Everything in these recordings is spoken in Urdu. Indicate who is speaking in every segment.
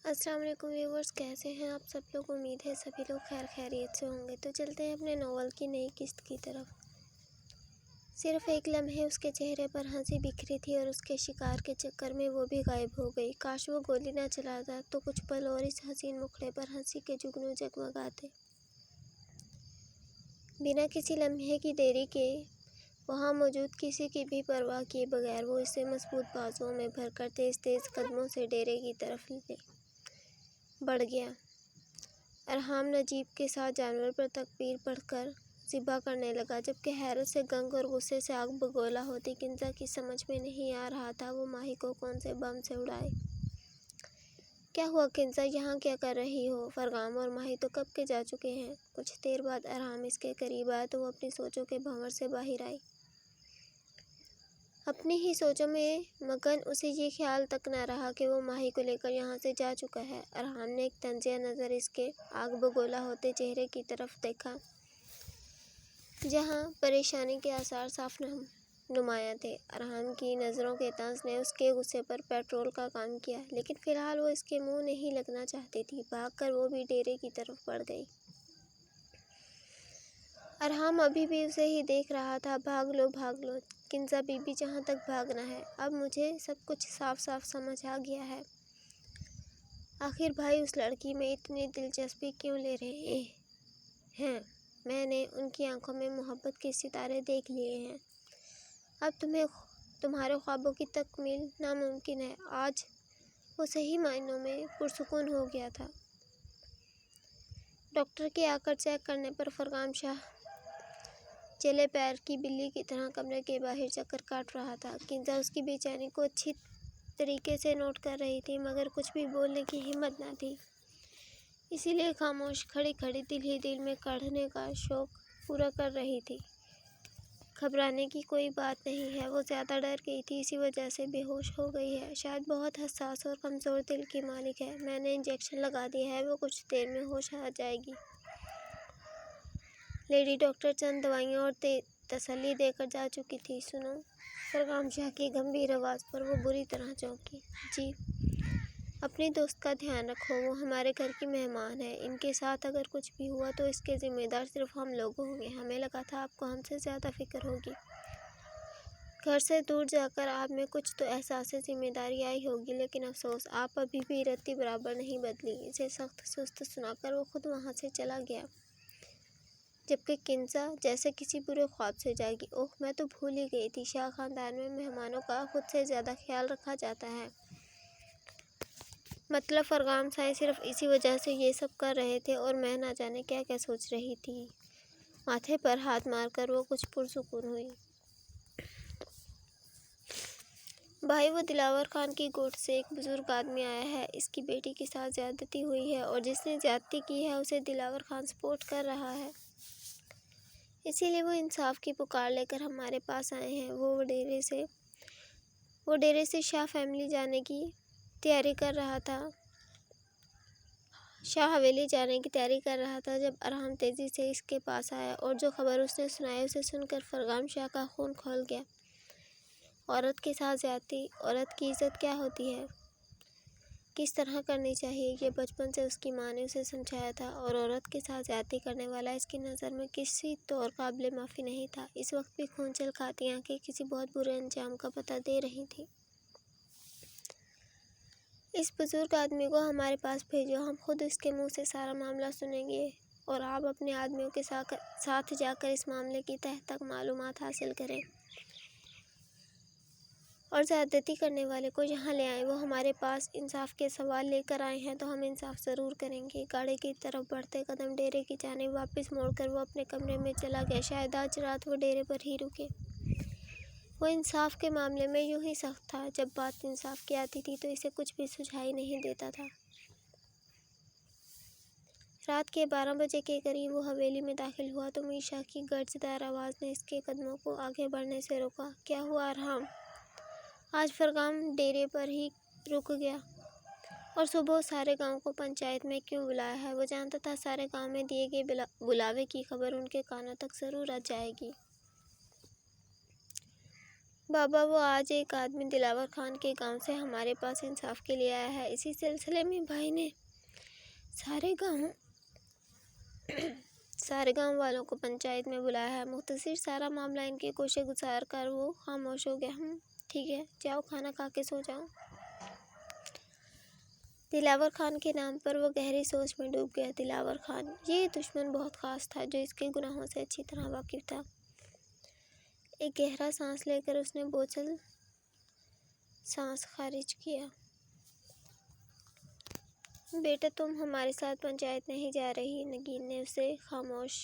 Speaker 1: السلام علیکم ویورز، کیسے ہیں آپ سب لوگ؟ امید ہے سبھی لوگ خیر خیریت سے ہوں گے۔ تو چلتے ہیں اپنے ناول کی نئی قسط کی طرف۔ صرف ایک لمحے اس کے چہرے پر ہنسی بکھری تھی اور اس کے شکار کے چکر میں وہ بھی غائب ہو گئی۔ کاش وہ گولی نہ چلاتا تو کچھ پل اور اس حسین مکھڑے پر ہنسی کے جگنو جگمگاتے۔ بنا کسی لمحے کی دیری کے، وہاں موجود کسی کی بھی پرواہ کیے بغیر وہ اسے مضبوط بازوؤں میں بھر کر تیز تیز قدموں سے ڈیرے کی طرف بڑھ گیا۔ ارحام نجیب کے ساتھ جانور پر تکبیر پڑھ کر ذبح کرنے لگا، جبکہ حیرت سے گنگ اور غصے سے آگ بگولا ہوتی کنزا کی سمجھ میں نہیں آ رہا تھا وہ ماہی کو کون سے بم سے اڑائے۔ کیا ہوا کنزا، یہاں کیا کر رہی ہو؟ فرغام اور ماہی تو کب کے جا چکے ہیں۔ کچھ دیر بعد ارحام اس کے قریب آیا تو وہ اپنی سوچوں کے بھنور سے باہر آئی۔ اپنی ہی سوچوں میں مگن اسے یہ خیال تک نہ رہا کہ وہ ماہی کو لے کر یہاں سے جا چکا ہے۔ ارحام نے ایک طنزیہ نظر اس کے آگ بگولا ہوتے چہرے کی طرف دیکھا، جہاں پریشانی کے آثار صاف نمایاں تھے۔ ارحام کی نظروں کے طنز نے اس کے غصے پر پیٹرول کا کام کیا، لیکن فی الحال وہ اس کے منہ نہیں لگنا چاہتی تھی۔ بھاگ کر وہ بھی ڈیرے کی طرف بڑھ گئی۔ ارحام ابھی بھی اسے ہی دیکھ رہا تھا۔ بھاگ لو کنزا بی بی، جہاں تک بھاگنا ہے۔ اب مجھے سب کچھ صاف صاف سمجھ آ گیا ہے۔ آخر بھائی اس لڑکی میں اتنی دلچسپی کیوں لے رہے ہیں؟ میں نے ان کی آنکھوں میں محبت کے ستارے دیکھ لیے ہیں۔ اب تمہارے خوابوں کی تکمیل ناممکن ہے۔ آج وہ صحیح معنوں میں پرسکون ہو گیا تھا۔ ڈاکٹر کے آ کر چیک کرنے پر فرغام شاہ چلے پیر کی بلی کی طرح کمرے کے باہر چکر کاٹ رہا تھا۔ کنزا اس کی بے چینی کو اچھی طریقے سے نوٹ کر رہی تھی، مگر کچھ بھی بولنے کی ہمت نہ تھی، اسی لیے خاموش کھڑی کھڑی دل ہی دل میں کڑھنے کا شوق پورا کر رہی تھی۔ گھبرانے کی کوئی بات نہیں ہے، وہ زیادہ ڈر گئی تھی، اسی وجہ سے بے ہوش ہو گئی ہے۔ شاید بہت حساس اور کمزور دل کی مالک ہے۔ میں نے انجیکشن لگا دیا ہے، وہ کچھ دیر میں ہوش آ جائے گی۔ لیڈی ڈاکٹر چند دوائیاں اور تسلی دے کر جا چکی تھی۔ سنو، فرغام شاہ کی گمبھیر آواز پر وہ بری طرح چونکی۔ جی؟ اپنی دوست کا دھیان رکھو، وہ ہمارے گھر کی مہمان ہے۔ ان کے ساتھ اگر کچھ بھی ہوا تو اس کے ذمہ دار صرف ہم لوگ ہوں گے۔ ہمیں لگا تھا آپ کو ہم سے زیادہ فکر ہوگی۔ گھر سے دور جا کر آپ میں کچھ تو احساس ذمہ داری آئی ہوگی، لیکن افسوس آپ ابھی بھی رتی برابر نہیں بدلی۔ اسے سخت سست سنا کر وہ خود وہاں سے چلا گیا، جبکہ کنزا جیسے کسی برے خواب سے جاگی۔ اوہ، میں تو بھول ہی گئی تھی، شاہ خاندان میں مہمانوں کا خود سے زیادہ خیال رکھا جاتا ہے۔ مطلب فرغام صاحب صرف اسی وجہ سے یہ سب کر رہے تھے اور میں نہ جانے کیا کیا سوچ رہی تھی۔ ماتھے پر ہاتھ مار کر وہ کچھ پرسکون ہوئی۔ بھائی، وہ دلاور خان کی گوٹھ سے ایک بزرگ آدمی آیا ہے، اس کی بیٹی کے ساتھ زیادتی ہوئی ہے اور جس نے زیادتی کی ہے اسے دلاور خان سپورٹ کر رہا ہے، اسی لیے وہ انصاف کی پکار لے کر ہمارے پاس آئے ہیں۔ وہ ڈیرے سے شاہ فیملی جانے کی تیاری کر رہا تھا، شاہ حویلی جانے کی تیاری کر رہا تھا جب ارحام تیزی سے اس کے پاس آیا، اور جو خبر اس نے سنائی اسے سن کر فرغام شاہ کا خون کھول گیا۔ عورت کے ساتھ زیادتی، عورت کی عزت کیا ہوتی ہے، کس طرح کرنی چاہیے، یہ بچپن سے اس کی ماں نے اسے سمجھایا تھا، اور عورت کے ساتھ زیادتی کرنے والا اس کی نظر میں کسی طور قابل معافی نہیں تھا۔ اس وقت بھی خون چھلکاتی آنکھیں کسی بہت برے انجام کا پتہ دے رہی تھیں۔ اس بزرگ آدمی کو ہمارے پاس بھیجو، ہم خود اس کے منہ سے سارا معاملہ سنیں گے، اور آپ اپنے آدمیوں کے ساتھ جا کر اس معاملے کی تہہ تک معلومات حاصل کریں اور زیادتی کرنے والے کو یہاں لے آئیں۔ وہ ہمارے پاس انصاف کے سوال لے کر آئے ہیں تو ہم انصاف ضرور کریں گے۔ گاڑی کی طرف بڑھتے قدم ڈیرے کی جانب واپس موڑ کر وہ اپنے کمرے میں چلا گیا۔ شاید آج رات وہ ڈیرے پر ہی رکے۔ وہ انصاف کے معاملے میں یوں ہی سخت تھا، جب بات انصاف کی آتی تھی تو اسے کچھ بھی سجھائی نہیں دیتا تھا۔ رات کے 12 بجے کے قریب وہ حویلی میں داخل ہوا تو میر شاہ کی گرجدار آواز نے اس کے قدموں کو آگے بڑھنے سے روکا۔ کیا ہوا ارحام؟ آج فرغام ڈیرے پر ہی رک گیا، اور صبح سارے گاؤں کو پنچایت میں کیوں بلایا ہے؟ وہ جانتا تھا سارے گاؤں میں دیے گئے بلاوے کی خبر ان کے کانوں تک ضرور جائے گی۔ بابا، وہ آج ایک آدمی دلاور خان کے گاؤں سے ہمارے پاس انصاف کے لیے آیا ہے۔ اسی سلسلے میں بھائی نے سارے گاؤں والوں کو پنچایت میں بلایا ہے۔ مختصر سارا معاملہ ان کے گوشے گزار کر وہ خاموش ہو گیا۔ ٹھیک ہے، جاؤ کھانا کھا کے سو جاؤ۔ دلاور خان کے نام پر وہ گہری سوچ میں ڈوب گیا۔ دلاور خان یہ دشمن بہت خاص تھا جو اس کے گناہوں سے اچھی طرح واقف تھا۔ ایک گہرا سانس لے کر اس نے بوجھل سانس خارج کیا۔ بیٹا، تم ہمارے ساتھ پنچایت نہیں جا رہی؟ نگین نے اسے خاموش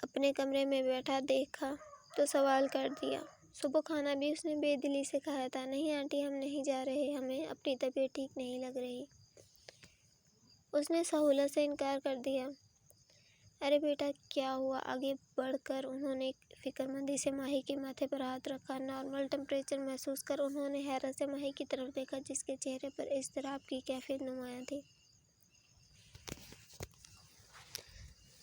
Speaker 1: اپنے کمرے میں بیٹھا دیکھا تو سوال کر دیا۔ صبح کھانا بھی اس نے بے دلی سے کھایا تھا۔ نہیں آنٹی، ہم نہیں جا رہے، ہمیں اپنی طبیعت ٹھیک نہیں لگ رہی۔ اس نے سہولت سے انکار کر دیا۔ ارے بیٹا، کیا ہوا؟ آگے بڑھ کر انہوں نے فکر مندی سے ماہی کے ماتھے پر ہاتھ رکھا۔ نارمل ٹمپریچر محسوس کر انہوں نے حیرت سے ماہی کی طرف دیکھا جس کے چہرے پر اضطراب کی کیفیت نمایاں تھی۔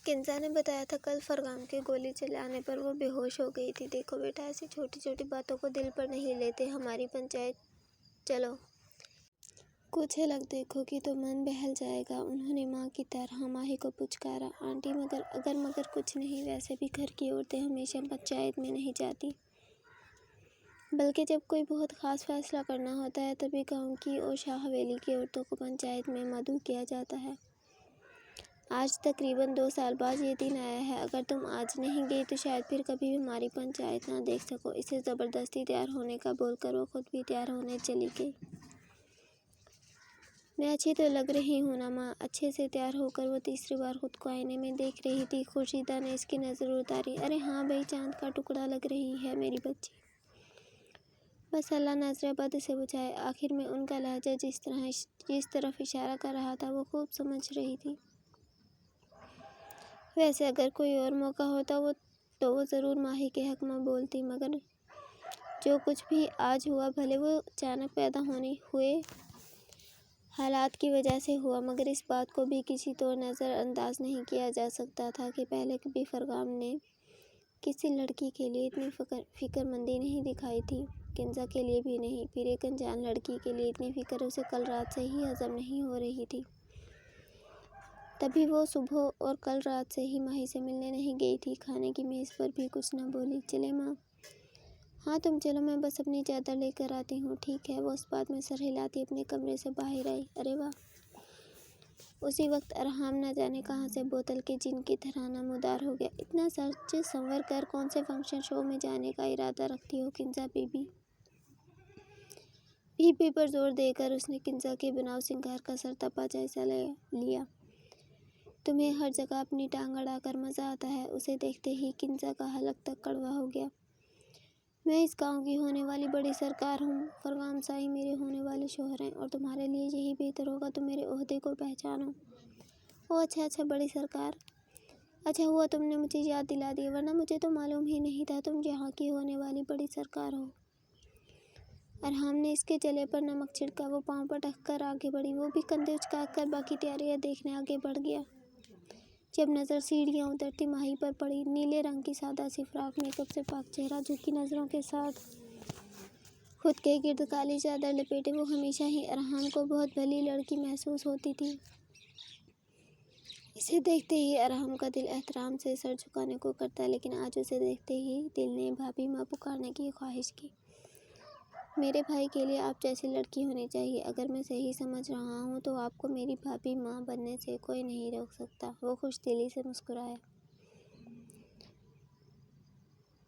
Speaker 1: کنزا نے بتایا تھا کل فرغام کے گولی چلانے پر وہ بے ہوش ہو گئی تھی۔ دیکھو بیٹا، ایسی چھوٹی چھوٹی باتوں کو دل پر نہیں لیتے۔ ہماری پنچایت چلو، کچھ جھلک دیکھو گی تو من بہل جائے گا۔ انہوں نے ماں کی طرح ماہی کو پچکارا۔ آنٹی، مگر کچھ نہیں، ویسے بھی گھر کی عورتیں ہمیشہ پنچایت میں نہیں جاتی، بلکہ جب کوئی بہت خاص فیصلہ کرنا ہوتا ہے تبھی گاؤں کی اور شاہ حویلی کی عورتوں کو پنچایت میں مدعو کیا جاتا ہے۔ آج تقریباً 2 سال بعد یہ دن آیا ہے۔ اگر تم آج نہیں گئی تو شاید پھر کبھی بھی ہماری پنچایت نہ دیکھ سکو۔ اسے زبردستی تیار ہونے کا بول کر وہ خود بھی تیار ہونے چلی گئی۔ میں اچھی تو لگ رہی ہوں نا ماں؟ اچھے سے تیار ہو کر وہ تیسری بار خود کو آئینے میں دیکھ رہی تھی۔ خورشیدہ نے اس کی نظر اتاری۔ ارے ہاں بھئی، چاند کا ٹکڑا لگ رہی ہے میری بچی۔ بس اللہ نظر بد سے بچائے۔ آخر میں ان کا لہجہ جس طرف اشارہ کر رہا تھا وہ خوب سمجھ رہی تھی۔ ویسے اگر کوئی اور موقع ہوتا تو وہ ضرور ماہی کے حق میں بولتی، مگر جو کچھ بھی آج ہوا بھلے وہ اچانک پیدا ہوئے حالات کی وجہ سے ہوا، مگر اس بات کو بھی کسی طور نظر انداز نہیں کیا جا سکتا تھا کہ پہلے کبھی فرغام نے کسی لڑکی کے لیے اتنی فکر مندی نہیں دکھائی تھی، کنزا کے لیے بھی نہیں۔ پھر ایک انجان لڑکی کے لیے اتنی فکر اسے کل رات سے ہی ہضم نہیں ہو رہی تھی۔ تبھی وہ صبح اور کل رات سے ہی ماہی سے ملنے نہیں گئی تھی۔ کھانے کی میز پر بھی کچھ نہ بولی۔ چلیں ماں؟ ہاں تم چلو، میں بس اپنی چادر لے کر آتی ہوں۔ ٹھیک ہے، وہ اس بات میں سر ہلاتی اپنے کمرے سے باہر آئی۔ ارے واہ! اسی وقت ارحام نہ جانے کہاں سے بوتل کے جن کی طرح نمودار ہو گیا۔ اتنا سج سنور کر کون سے فنکشن شو میں جانے کا ارادہ رکھتی ہو Kinza be be? Be be پر زور دے کر اس نے کنزا کے بناؤ سنگار کا سرتپا جائزہ لیا۔ تمہیں ہر جگہ اپنی ٹانگ اڑا کر مزہ آتا ہے۔ اسے دیکھتے ہی کنزا کا حلق تک کڑوا ہو گیا۔ میں اس گاؤں کی ہونے والی بڑی سرکار ہوں، فرغام سائی میرے ہونے والے شوہر ہیں، اور تمہارے لیے یہی بہتر ہوگا تم میرے عہدے کو پہچانو۔ اوہ اچھا بڑی سرکار، اچھا ہوا تم نے مجھے یاد دلا دیا، ورنہ مجھے تو معلوم ہی نہیں تھا تم یہاں کی ہونے والی بڑی سرکار ہو۔ ارحام نے اس کے جلے پر نمک چھڑکا۔ وہ پاؤں پٹک کر آگے بڑھی، وہ بھی کندھے اچکا کر باقی تیاریاں دیکھنے آگے بڑھ گیا۔ جب نظر سیڑھیاں اترتی ماہی پر پڑی، نیلے رنگ کی سادہ سی فراک، میک اپ سے پاک چہرہ، جھکی نظروں کے ساتھ خود کے گرد کالی چادر لپیٹے، وہ ہمیشہ ہی ارحام کو بہت بھلی لڑکی محسوس ہوتی تھی۔ اسے دیکھتے ہی ارحام کا دل احترام سے سر جھکانے کو کرتا، لیکن آج اسے دیکھتے ہی دل نے بھابھی ماں پکارنے کی خواہش کی۔ میرے بھائی کے لیے آپ جیسی لڑکی ہونی چاہیے۔ اگر میں صحیح سمجھ رہا ہوں تو آپ کو میری بھابھی ماں بننے سے کوئی نہیں روک سکتا۔ وہ خوش دلی سے مسکرایا۔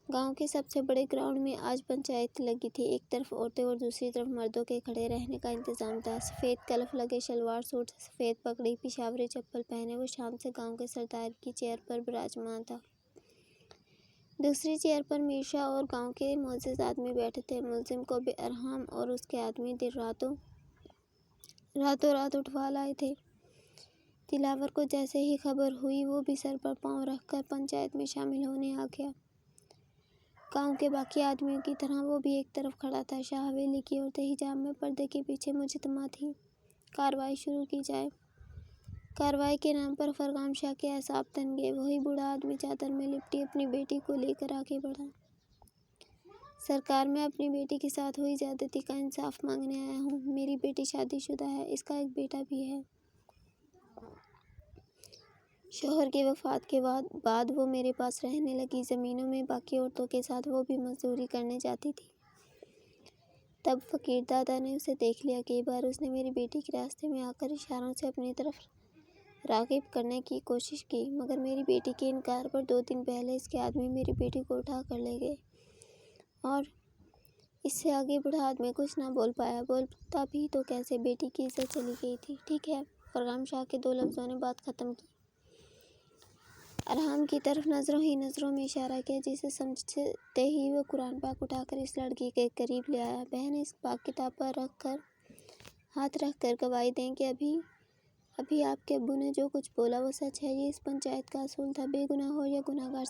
Speaker 1: گاؤں کے سب سے بڑے گراؤنڈ میں آج پنچایت لگی تھی۔ ایک طرف عورتیں اور دوسری طرف مردوں کے کھڑے رہنے کا انتظام تھا۔ سفید کلف لگے شلوار سوٹ، سفید پگڑی، پشاوری چپل پہنے وہ شام سے گاؤں کے سردار کی چیئر پر براجمان تھا۔ دوسری چیئر پر میر شاہ اور گاؤں کے معزز آدمی بیٹھے تھے۔ ملزم کو بھی ارحام اور اس کے آدمی راتوں رات اٹھوا لائے تھے۔ دلاور کو جیسے ہی خبر ہوئی وہ بھی سر پر پاؤں رکھ کر پنچایت میں شامل ہونے آ گیا۔ گاؤں کے باقی آدمیوں کی طرح وہ بھی ایک طرف کھڑا تھا۔ شاہ حویلی کی عورتیں حجاب میں پردے کے پیچھے مجتمع تھیں۔ کارروائی شروع کی جائے۔ کارروائی کے نام پر فرغام شاہ کے اعصاب تن گئے۔ وہی بوڑھا آدمی چادر میں لپٹی اپنی بیٹی کو لے کر آگے بڑھا۔ سرکار، میں اپنی بیٹی کے ساتھ ہوئی زیادتی کا انصاف مانگنے آیا ہوں۔ میری بیٹی شادی شدہ ہے، اس کا ایک بیٹا بھی ہے۔ شوہر کی وفات کے بعد وہ میرے پاس رہنے لگی۔ زمینوں میں باقی عورتوں کے ساتھ وہ بھی مزدوری کرنے جاتی تھی۔ تب فقیر دادا نے اسے دیکھ لیا۔ کئی بار اس نے میری بیٹی کے راستے میں آ کر اشاروں سے اپنی طرف راغب کرنے کی کوشش کی، مگر میری بیٹی کے انکار پر 2 دن پہلے اس کے آدمی میری بیٹی کو اٹھا کر لے گئے اور اس سے آگے بوڑھا آدمی کچھ نہ بول پایا۔ بولتا بھی تو کیسے؟ بیٹی کی عزت چلی گئی تھی۔ ٹھیک ہے، فرغام شاہ کے 2 لفظوں نے بات ختم کی۔ ارحام کی طرف نظروں میں اشارہ کیا، جسے سمجھتے ہی وہ قرآن پاک اٹھا کر اس لڑکی کے قریب لے آیا۔ بہن، اس پاک کتاب پر ہاتھ رکھ کر گواہی دیں کہ ابھی آپ کے ابو نے جو کچھ بولا وہ سچ ہے۔ یہ اس پنچایت کا اصول تھا، بے گناہ ہو یا گناہ گار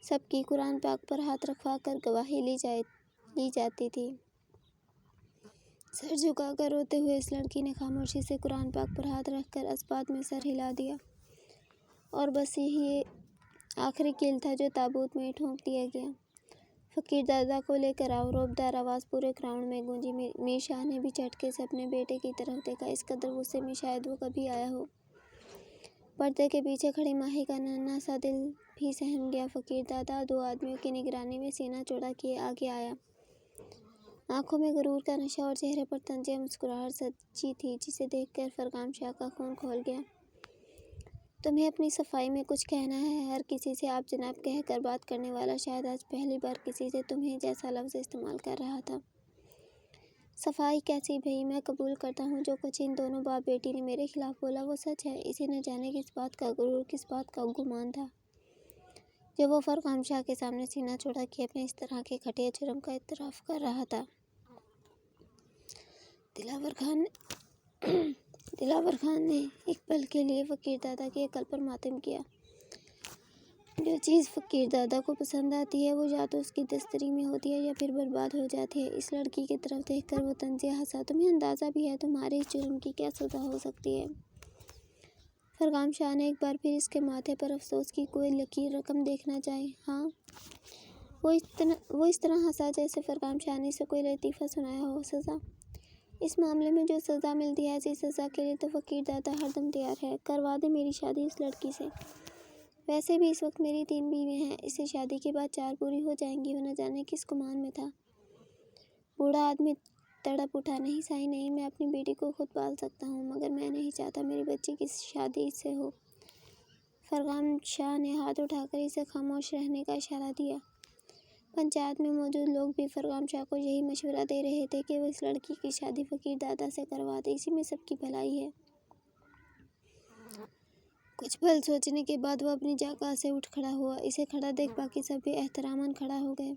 Speaker 1: سب کی قرآن پاک پر ہاتھ رکھوا کر گواہی لی جاتی تھی۔ سر جھکا کر روتے ہوئے اس لڑکی نے خاموشی سے قرآن پاک پر ہاتھ رکھ کر اثبات میں سر ہلا دیا، اور بس یہی آخری کیل تھا جو تابوت میں ٹھونک دیا گیا۔ فقیر دادا کو لے کر آؤ، رعبدار آواز پورے گراؤنڈ میں گونجی۔ میر شاہ نے بھی جھٹکے سے اپنے بیٹے کی طرف دیکھا، اس قدر غصے میں شاید وہ کبھی آیا ہو۔ پردے کے پیچھے کھڑی ماہی کا ننھا سا دل بھی سہم گیا۔ فقیر دادا 2 آدمیوں کی نگرانی میں سینہ چوڑا کیے آگے آیا۔ آنکھوں میں غرور کا نشہ اور چہرے پر طنز مسکراہٹ سجی تھی، جسے دیکھ کر فرغام شاہ کا خون کھول گیا۔ تمہیں اپنی صفائی میں کچھ کہنا ہے؟ ہر کسی سے آپ جناب کہہ کر بات کرنے والا شاید آج پہلی بار کسی سے تمہیں جیسا لفظ استعمال کر رہا تھا۔ صفائی کیسی بھئی؟ میں قبول کرتا ہوں جو کچھ ان دونوں باپ بیٹی نے میرے خلاف بولا وہ سچ ہے۔ اسے نہ جانے کس بات کا غرور، کس بات کا گمان تھا، جب وہ فرغام شاہ کے سامنے سینہ چوڑا کیے اپنے اس طرح کے گھٹیا جرم کا اعتراف کر رہا تھا۔ دلاور خان نے ایک پل کے لیے فقیر دادا کی عقل پر ماتم کیا۔ جو چیز فقیر دادا کو پسند آتی ہے وہ یا تو اس کی دستری میں ہوتی ہے یا پھر برباد ہو جاتی ہے۔ اس لڑکی کی طرف دیکھ کر وہ طنزیہ ہنسا۔ تمہیں اندازہ بھی ہے تمہارے اس جرم کی کیا سزا ہو سکتی ہے؟ فرغام شاہ نے ایک بار پھر اس کے ماتھے پر افسوس کی کوئی لکیر رقم دیکھنا چاہی۔ ہاں؟ وہ اس طرح ہنسا جیسے فرغام شاہ نے اسے کوئی لطیفہ سنایا ہو۔ سزا؟ اس معاملے میں جو سزا ملتی ہے، ایسی سزا کے لیے تو فقیر دادا ہر دم تیار ہے۔ کروا دیں میری شادی اس لڑکی سے۔ ویسے بھی اس وقت میری 3 بیویاں ہیں، اس سے شادی کے بعد 4 پوری ہو جائیں گی۔ وہ نہ جانے کس گمان میں تھا۔ بوڑھا آدمی تڑپ اٹھا۔ نہیں سائیں نہیں، میں اپنی بیٹی کو خود پال سکتا ہوں، مگر میں نہیں چاہتا میری بچی کی شادی اس سے ہو۔ فرغام شاہ نے ہاتھ اٹھا کر اسے خاموش رہنے کا اشارہ دیا۔ پنچایت میں موجود لوگ بھی فرغام شاہ کو یہی مشورہ دے رہے تھے کہ وہ اس لڑکی کی شادی فقیر دادا سے کروا دے، اسی میں سب کی بھلائی ہے۔ کچھ پل سوچنے کے بعد وہ اپنی جگہ سے اٹھ کھڑا ہوا۔ اسے کھڑا دیکھ باقی سب بھی احتراماً کھڑا ہو گئے۔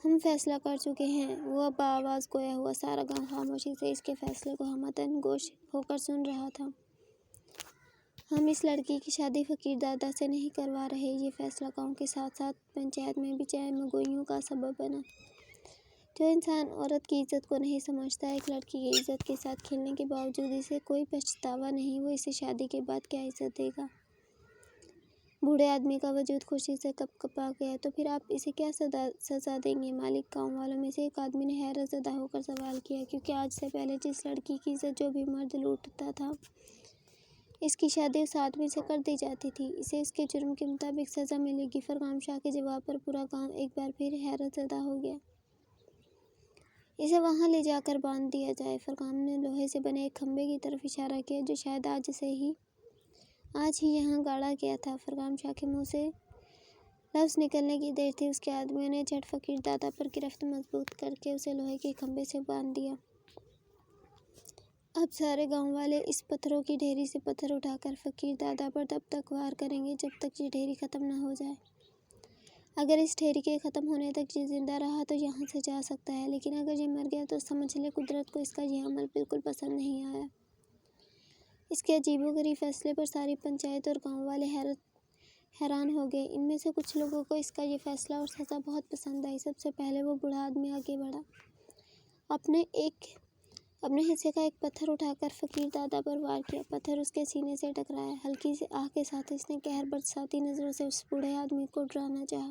Speaker 1: ہم فیصلہ کر چکے ہیں، وہ بآواز گویا ہوا۔ سارا گاؤں خاموشی سے اس کے فیصلے کو ہمدن گوش ہو کر سن رہا تھا۔ ہم اس لڑکی کی شادی فقیر دادا سے نہیں کروا رہے۔ یہ فیصلہ گاؤں کے ساتھ ساتھ پنچایت میں بھی چہم گوئیوں کا سبب بنا۔ جو انسان عورت کی عزت کو نہیں سمجھتا، ایک لڑکی کی عزت کے ساتھ کھیلنے کے باوجود اسے کوئی پچھتاوا نہیں، وہ اسے شادی کے بعد کیا عزت دے گا؟ بوڑھے آدمی کا وجود خوشی سے کپ کپا گیا۔ تو پھر آپ اسے کیا سزا دیں گے مالک؟ گاؤں والوں میں سے ایک آدمی نے حیرت زدہ ہو کر سوال کیا، کیونکہ آج سے پہلے جس لڑکی کی عزت جو بھی مرد لوٹتا تھا، اس کی شادی اس آدمی سے کر دی جاتی تھی، اسے اس کے جرم کے مطابق سزا ملے گی۔ فرغام شاہ کے جواب پر پورا گاؤں ایک بار پھر حیرت زدہ ہو گیا۔ اسے وہاں لے جا کر باندھ دیا جائے۔ فرغام نے لوہے سے بنے ایک کھمبے کی طرف اشارہ کیا جو شاید آج ہی یہاں گاڑا گیا تھا۔ فرغام شاہ کے منہ سے لفظ نکلنے کی دیر تھی، اس کے آدمیوں نے جھٹ فقیر دادا پر گرفت مضبوط کر کے اسے لوہے کے کھمبے سے باندھ دیا۔ اب سارے گاؤں والے اس پتھروں کی ڈھیری سے پتھر اٹھا کر فقیر دادا پر تب تک وار کریں گے جب تک یہ ڈھیری ختم نہ ہو جائے۔ اگر اس ڈھیری کے ختم ہونے تک یہ زندہ رہا تو یہاں سے جا سکتا ہے، لیکن اگر یہ مر گیا تو سمجھ لے قدرت کو اس کا یہ عمل بالکل پسند نہیں آیا۔ اس کے عجیب و غریب فیصلے پر ساری پنچایت اور گاؤں والے حیران ہو گئے۔ ان میں سے کچھ لوگوں کو اس کا یہ فیصلہ اور سزا بہت پسند آئی۔ سب سے پہلے وہ بوڑھا آدمی آگے بڑھا۔ اپنے حصے کا ایک پتھر اٹھا کر فقیر دادا پر وار کیا۔ پتھر اس کے سینے سے ٹکرایا۔ ہلکی سی آہ کے ساتھ اس نے قہر برساتی نظروں سے اس بوڑھے آدمی کو ڈرانا چاہا۔